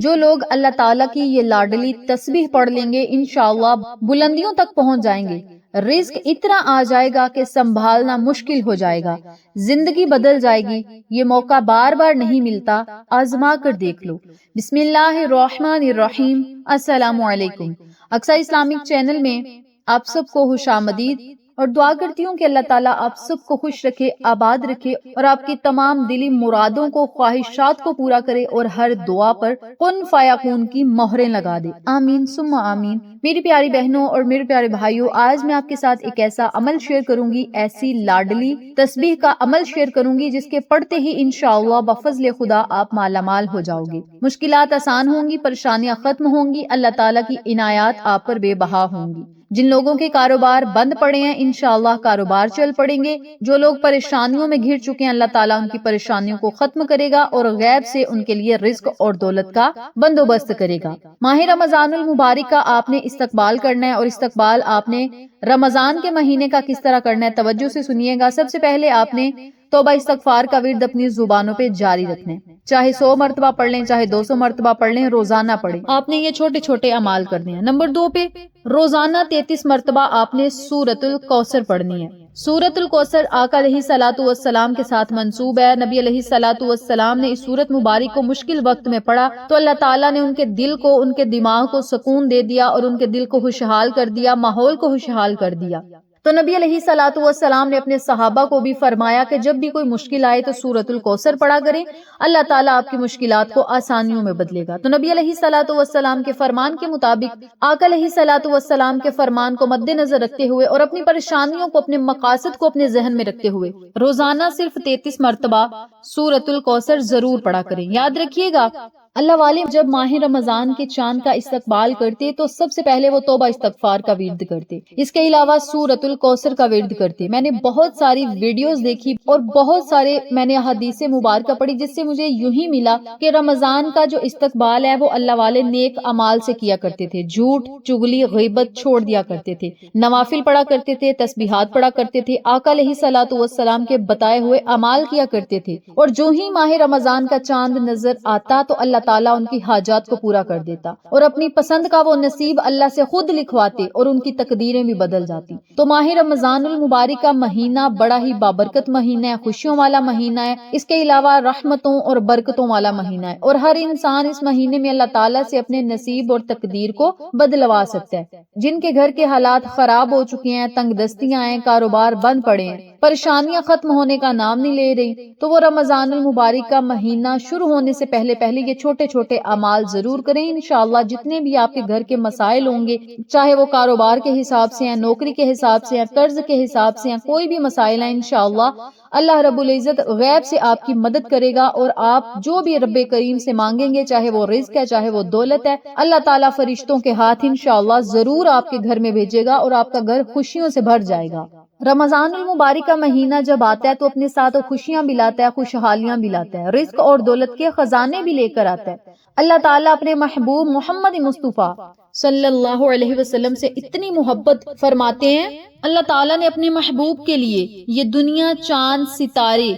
جو لوگ اللہ تعالیٰ کی یہ لاڈلی تسبیح پڑھ لیں گے انشاءاللہ بلندیوں تک پہنچ جائیں گے۔ رزق اتنا آ جائے گا کہ سنبھالنا مشکل ہو جائے گا، زندگی بدل جائے گی۔ یہ موقع بار بار نہیں ملتا، آزما کر دیکھ لو۔ بسم اللہ الرحمن الرحیم۔ السلام علیکم۔ اقصی اسلامک چینل میں آپ سب کو خوش آمدید، اور دعا کرتی ہوں کہ اللہ تعالیٰ آپ سب کو خوش رکھے، آباد رکھے، اور آپ کی تمام دلی مرادوں کو، خواہشات کو پورا کرے، اور ہر دعا پر کن فیکون کی مہریں لگا دے۔ آمین ثم آمین۔ میری پیاری بہنوں اور میرے پیارے بھائیوں، آج میں آپ کے ساتھ ایک ایسا عمل شیئر کروں گی، ایسی لاڈلی تسبیح کا عمل شیئر کروں گی جس کے پڑھتے ہی انشاءاللہ بفضل خدا آپ مالا مال ہو جاؤ گے، مشکلات آسان ہوں گی، پریشانیاں ختم ہوں گی، اللہ تعالیٰ کی عنایات آپ پر بے بہا ہوں گی۔ جن لوگوں کے کاروبار بند پڑے ہیں انشاءاللہ کاروبار چل پڑیں گے، جو لوگ پریشانیوں میں گھر چکے ہیں اللہ تعالیٰ ان کی پریشانیوں کو ختم کرے گا اور غیب سے ان کے لیے رزق اور دولت کا بندوبست کرے گا۔ ماہ رمضان المبارک کا آپ نے استقبال کرنا ہے، اور استقبال آپ نے رمضان کے مہینے کا کس طرح کرنا ہے، توجہ سے سنیے گا۔ سب سے پہلے آپ نے توبہ استغفار کا ورد اپنی زبانوں پہ جاری رکھنا ہے، چاہے 100 مرتبہ پڑھ لیں، چاہے 200 مرتبہ پڑھ لیں، روزانہ پڑھیں۔ آپ نے یہ چھوٹے چھوٹے اعمال کرنے ہیں۔ نمبر 2 پہ روزانہ 33 مرتبہ آپ نے سورۃ الکوثر پڑھنی ہے۔ سورۃ الکوثر آقا علیہ الصلوۃ والسلام کے ساتھ منسوب ہے۔ نبی علیہ الصلوۃ والسلام نے اس سورۃ مبارک کو مشکل وقت میں پڑھا تو اللہ تعالیٰ نے ان کے دل کو، ان کے دماغ کو سکون دے دیا، اور ان کے دل کو خوشحال کر دیا، ماحول کو خوشحال کر دیا۔ تو نبی علیہ الصلوۃ والسلام نے اپنے صحابہ کو بھی فرمایا کہ جب بھی کوئی مشکل آئے تو سورۃ الکوثر پڑھا کریں، اللہ تعالیٰ آپ کی مشکلات کو آسانیوں میں بدلے گا۔ تو نبی علیہ الصلوۃ والسلام کے فرمان کے مطابق آقا علیہ الصلوۃ والسلام کے فرمان کو مد نظر رکھتے ہوئے اور اپنی پریشانیوں کو، اپنے مقاصد کو اپنے ذہن میں رکھتے ہوئے روزانہ صرف 33 مرتبہ سورۃ الکوثر ضرور پڑھا کریں۔ یاد رکھیے گا، اللہ والے جب ماہ رمضان کے چاند کا استقبال کرتے تو سب سے پہلے وہ توبہ استغفار کا ورد کرتے، اس کے علاوہ سورۃ الکوثر کا ورد کرتے۔ میں نے بہت ساری ویڈیوز دیکھی اور بہت سارے میں نے احادیث مبارکہ پڑھی، جس سے مجھے یوں ہی ملا کہ رمضان کا جو استقبال ہے وہ اللہ والے نیک اعمال سے کیا کرتے تھے، جھوٹ، چغلی، غیبت چھوڑ دیا کرتے تھے، نوافل پڑھا کرتے تھے، تسبیحات پڑھا کرتے تھے، آقا علیہ الصلوۃ والسلام کے بتائے ہوئے اعمال کیا کرتے تھے، اور جو ہی ماہ رمضان کا چاند نظر آتا تو اللہ تعالیٰ ان کی حاجات کو پورا کر دیتا، اور اپنی پسند کا وہ نصیب اللہ سے خود لکھواتے، اور ان کی تقدیریں بھی بدل جاتی۔ تو ماہ رمضان المبارک کا مہینہ بڑا ہی بابرکت مہینہ ہے، خوشیوں والا مہینہ ہے، اس کے علاوہ رحمتوں اور برکتوں والا مہینہ ہے، اور ہر انسان اس مہینے میں اللہ تعالیٰ سے اپنے نصیب اور تقدیر کو بدلوا سکتا ہے۔ جن کے گھر کے حالات خراب ہو چکے ہیں، تنگ دستیاں ہیں، کاروبار بند پڑے ہیں، پریشانیاں ختم ہونے کا نام نہیں لے رہی، تو وہ رمضان المبارک کا مہینہ شروع ہونے سے پہلے یہ چھوٹے چھوٹے اعمال ضرور کریں۔ انشاءاللہ جتنے بھی آپ کے گھر کے مسائل ہوں گے، چاہے وہ کاروبار کے حساب سے ہیں، نوکری کے حساب سے ہیں، قرض کے حساب سے ہیں، کوئی بھی مسائل ہیں، انشاءاللہ اللہ رب العزت غیب سے آپ کی مدد کرے گا، اور آپ جو بھی رب کریم سے مانگیں گے، چاہے وہ رزق ہے، چاہے وہ دولت ہے، اللہ تعالیٰ فرشتوں کے ہاتھ انشاءاللہ ضرور آپ کے گھر میں بھیجے گا، اور آپ کا گھر خوشیوں سے بھر جائے گا۔ رمضان المبارک کا مہینہ جب آتا ہے تو اپنے ساتھ خوشیاں بھی لاتا ہے، خوشحالیاں بھی لاتا ہے، رزق اور دولت کے خزانے بھی لے کر آتا ہے۔ اللہ تعالیٰ اپنے محبوب محمد مصطفیٰ صلی اللہ علیہ وسلم سے اتنی محبت فرماتے ہیں، اللہ تعالیٰ نے اپنے محبوب کے لیے یہ دنیا، چاند، ستارے،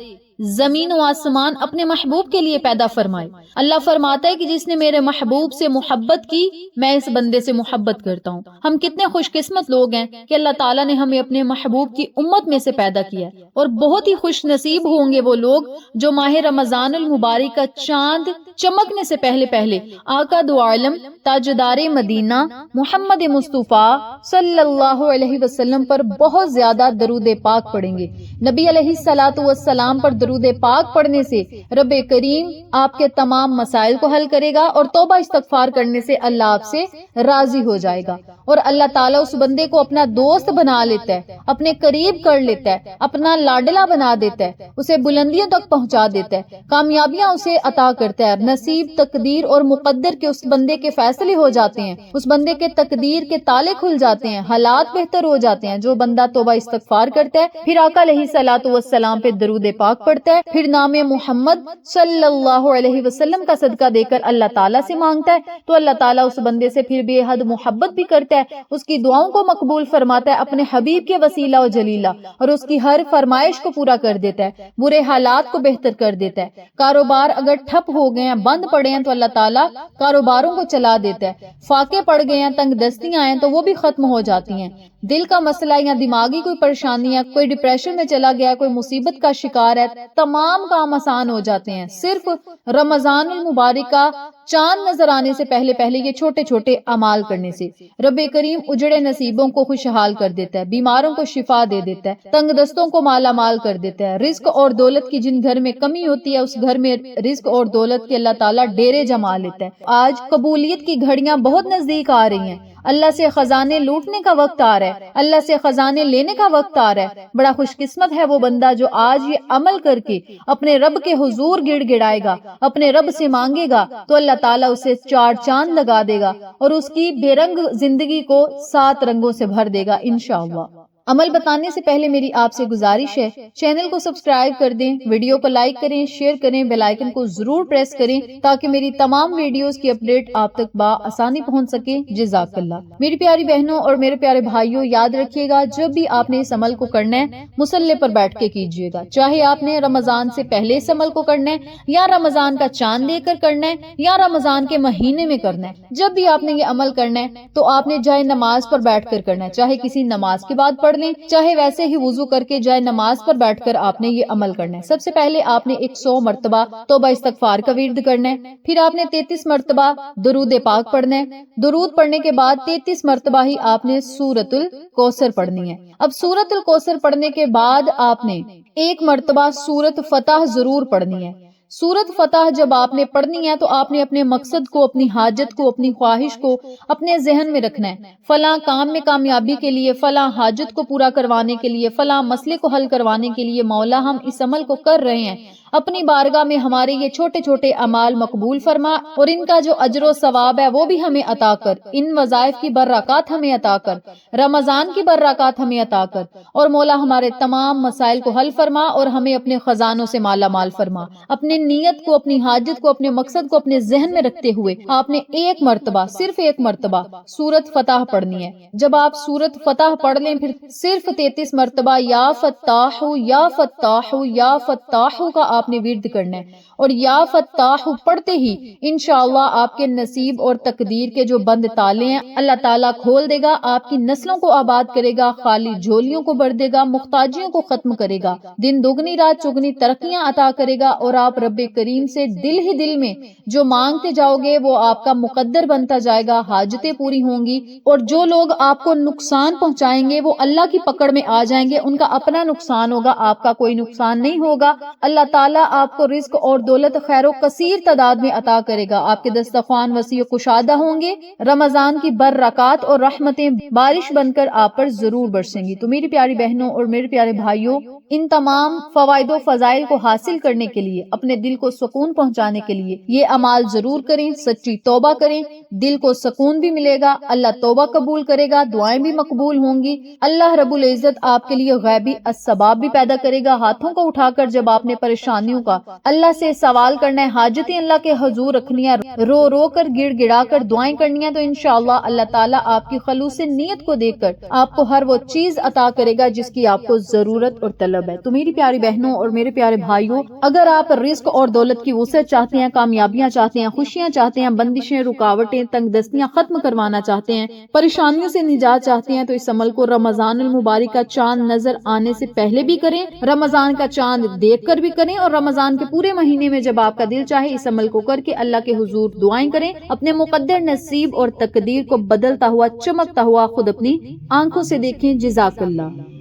زمین و آسمان اپنے محبوب کے لیے پیدا فرمائے۔ اللہ فرماتا ہے کہ جس نے میرے محبوب سے محبت کی، میں اس بندے سے محبت کرتا ہوں۔ ہم کتنے خوش قسمت لوگ ہیں کہ اللہ تعالیٰ نے ہمیں اپنے محبوب کی امت میں سے پیدا کیا ہے، اور بہت ہی خوش نصیب ہوں گے وہ لوگ جو ماہ رمضان المبارک کا چاند چمکنے سے پہلے آقا دو عالم تاجدار مدینہ محمد مصطفیٰ صلی اللہ علیہ وسلم پر بہت زیادہ درود پاک پڑھیں گے۔ نبی علیہ الصلوۃ والسلام پر درود پاک پڑھنے سے رب کریم آپ کے تمام مسائل کو حل کرے گا، اور توبہ استغفار کرنے سے اللہ آپ سے راضی ہو جائے گا، اور اللہ تعالیٰ اس بندے کو اپنا دوست بنا لیتا ہے، اپنے قریب کر لیتا ہے، اپنا لاڈلا بنا دیتا ہے، اسے بلندیوں تک پہنچا دیتا ہے، کامیابیاں اسے عطا کرتا ہے، نصیب، تقدیر اور مقدر کے اس بندے کے فیصلے ہو جاتے ہیں، اس بندے کے تقدیر کے تالے کھل جاتے ہیں، حالات بہتر ہو جاتے ہیں۔ جو بندہ توبہ استغفار کرتا ہے، پھر آقا علیہ الصلوۃ والسلام پہ درود پاک پڑھتا ہے، پھر نام محمد صلی اللہ علیہ وسلم کا صدقہ دے کر اللہ تعالیٰ سے مانگتا ہے، تو اللہ تعالیٰ اس بندے سے پھر بے حد محبت بھی کرتا ہے، اس کی دعاؤں کو مقبول فرماتا ہے اپنے حبیب کے وسیلہ و جلیلہ، اور اس کی ہر فرمائش کو پورا کر دیتا ہے، برے حالات کو بہتر کر دیتا ہے۔ کاروبار اگر ٹھپ ہو گئے، ہیں, بند پڑے ہیں تو اللہ تعالیٰ کاروباروں کو چلا دیتا ہے. فاقے پڑ گئے ہیں, تنگ دستیاں ہیں تو وہ بھی ختم ہو جاتی ہیں. دل کا مسئلہ یا دماغی کوئی پریشانی ہے, کوئی ڈپریشن میں چلا گیا, کوئی مصیبت کا شکار ہے, تمام کام آسان ہو جاتے ہیں صرف رمضان المبارک کا چاند نظر آنے سے پہلے یہ چھوٹے چھوٹے اعمال کرنے سے. رب کریم اجڑے نصیبوں کو خوشحال کر دیتا ہے, بیماروں کو شفا دے دیتا ہے, تنگ دستوں کو مالا مال کر دیتا ہے. رزق اور دولت کی جن گھر میں کمی ہوتی ہے اس گھر میں رزق اور دولت کے اللہ تعالیٰ ڈیرے جما لیتا ہے. آج قبولیت کی گھڑیاں بہت نزدیک آ رہی ہیں. اللہ سے خزانے لوٹنے کا وقت آ رہا ہے, اللہ سے خزانے لینے کا وقت آ رہا ہے. بڑا خوش قسمت ہے وہ بندہ جو آج یہ عمل کر کے اپنے رب کے حضور گڑ گڑائے گا, اپنے رب سے مانگے گا تو اللہ تعالیٰ اسے 4 چاند لگا دے گا اور اس کی بے رنگ زندگی کو 7 رنگوں سے بھر دے گا انشاءاللہ. عمل بتانے سے پہلے میری آپ سے گزارش ہے, چینل کو سبسکرائب کر دیں, ویڈیو کو لائک کریں, شیئر کریں, بیل آئیکن کو ضرور پریس کریں تاکہ میری تمام ویڈیوز کی اپڈیٹ آپ تک بآسانی پہنچ سکے. جزاک اللہ. میری پیاری بہنوں اور میرے پیارے بھائیوں, یاد رکھیے گا جب بھی آپ نے اس عمل کو کرنا ہے مصلی پر بیٹھ کے کیجیے گا, چاہے آپ نے رمضان سے پہلے اس عمل کو کرنا ہے یا رمضان کا چاند لے کر کرنا ہے یا رمضان کے مہینے میں کرنا ہے. جب بھی آپ نے یہ عمل کرنا ہے تو آپ نے جائے نماز پر بیٹھ کر کرنا ہے, چاہے کسی نماز کے بعد پڑھ لیں, چاہے ویسے ہی وضو کر کے جائے نماز پر بیٹھ کر آپ نے یہ عمل کرنا ہے. سب سے پہلے آپ نے 100 مرتبہ توبہ استغفار کا ورد کرنا ہے, پھر آپ نے 33 مرتبہ درود پاک پڑھنا ہے. درود پڑھنے کے بعد 33 مرتبہ ہی آپ نے سورۃ الکوثر پڑھنی ہے. اب سورۃ الکوثر پڑھنے کے بعد آپ نے 1 مرتبہ سورۃ فتح ضرور پڑھنی ہے. سورۃ فتح جب آپ نے پڑھنی ہے تو آپ نے اپنے مقصد کو, اپنی حاجت کو, اپنی خواہش کو اپنے ذہن میں رکھنا ہے. فلاں کام میں کامیابی کے لیے, فلاں حاجت کو پورا کروانے کے لیے, فلاں مسئلے کو حل کروانے کے لیے مولا ہم اس عمل کو کر رہے ہیں, اپنی بارگاہ میں ہمارے یہ چھوٹے چھوٹے اعمال مقبول فرما اور ان کا جو اجر و ثواب ہے وہ بھی ہمیں عطا کر, ان وظائف کی برکات ہمیں عطا کر, رمضان کی برکات ہمیں عطا کر, اور مولا ہمارے تمام مسائل کو حل فرما اور ہمیں اپنے خزانوں سے مالا مال فرما. اپنے نیت کو, اپنی حاجت کو, اپنے مقصد کو اپنے ذہن میں رکھتے ہوئے آپ نے 1 مرتبہ, صرف 1 مرتبہ سورۃ فتح پڑھنی ہے. جب آپ سورۃ فتح پڑھ لیں پھر صرف 33 مرتبہ یا فتاح یا فتاح یا فتاح کا آپ نے ورد کرنا ہے, اور یا فتاح پڑھتے ہی انشاءاللہ آپ کے نصیب اور تقدیر کے جو بند تالے ہیں اللہ تعالیٰ کھول دے گا, آپ کی نسلوں کو آباد کرے گا, خالی جھولیوں کو بھر دے گا, محتاجیوں کو ختم کرے گا, دن دگنی رات چگنی ترقیاں عطا کرے گا, اور آپ رب کریم سے دل ہی دل میں جو مانگتے جاؤ گے وہ آپ کا مقدر بنتا جائے گا, حاجتیں پوری ہوں گی, اور جو لوگ آپ کو نقصان پہنچائیں گے وہ اللہ کی پکڑ میں آ جائیں گے, ان کا اپنا نقصان ہوگا, آپ کا کوئی نقصان نہیں ہوگا. اللہ تعالیٰ آپ کو رزق اور دولت خیر و کثیر تعداد میں عطا کرے گا, آپ کے دسترخوان وسیع و کشادہ ہوں گے, رمضان کی برکات اور رحمتیں بارش بن کر آپ پر ضرور برسیں گی. تو میری پیاری بہنوں اور میرے پیارے بھائیوں, ان تمام فوائد و فضائل کو حاصل کرنے کے لیے, اپنے دل کو سکون پہنچانے کے لیے یہ اعمال ضرور کریں, سچی توبہ کریں, دل کو سکون بھی ملے گا, اللہ توبہ قبول کرے گا, دعائیں بھی مقبول ہوں گی, اللہ رب العزت آپ کے لیے غیبی اسباب بھی پیدا کرے گا. ہاتھوں کو اٹھا کر جب آپ نے پریشانیوں کا اللہ سے سوال کرنا ہے, حاجتیں اللہ کے حضور رکھنی ہے, رو رو کر گڑ گڑا کر دعائیں کرنی ہے, تو انشاءاللہ اللہ تعالیٰ آپ کی خلوص نیت کو دیکھ کر آپ کو ہر وہ چیز عطا کرے گا جس کی آپ کو ضرورت اور طلب ہے. تو میری پیاری بہنوں اور میرے پیارے بھائیوں, اگر آپ رزق اور دولت کی وسعت چاہتے ہیں, کامیابیاں چاہتے ہیں, خوشیاں چاہتے ہیں, بندشیں, رکاوٹیں, تنگ دستیاں ختم کروانا چاہتے ہیں, پریشانیوں سے نجات چاہتے ہیں, تو اس عمل کو رمضان المبارک کا چاند نظر آنے سے پہلے بھی کریں, رمضان کا چاند دیکھ کر بھی کریں, اور رمضان کے پورے مہینے میں جب آپ کا دل چاہے اس عمل کو کر کے اللہ کے حضور دعائیں کریں, اپنے مقدر نصیب اور تقدیر کو بدلتا ہوا, چمکتا ہوا خود اپنی آنکھوں سے دیکھیں. جزاک اللہ.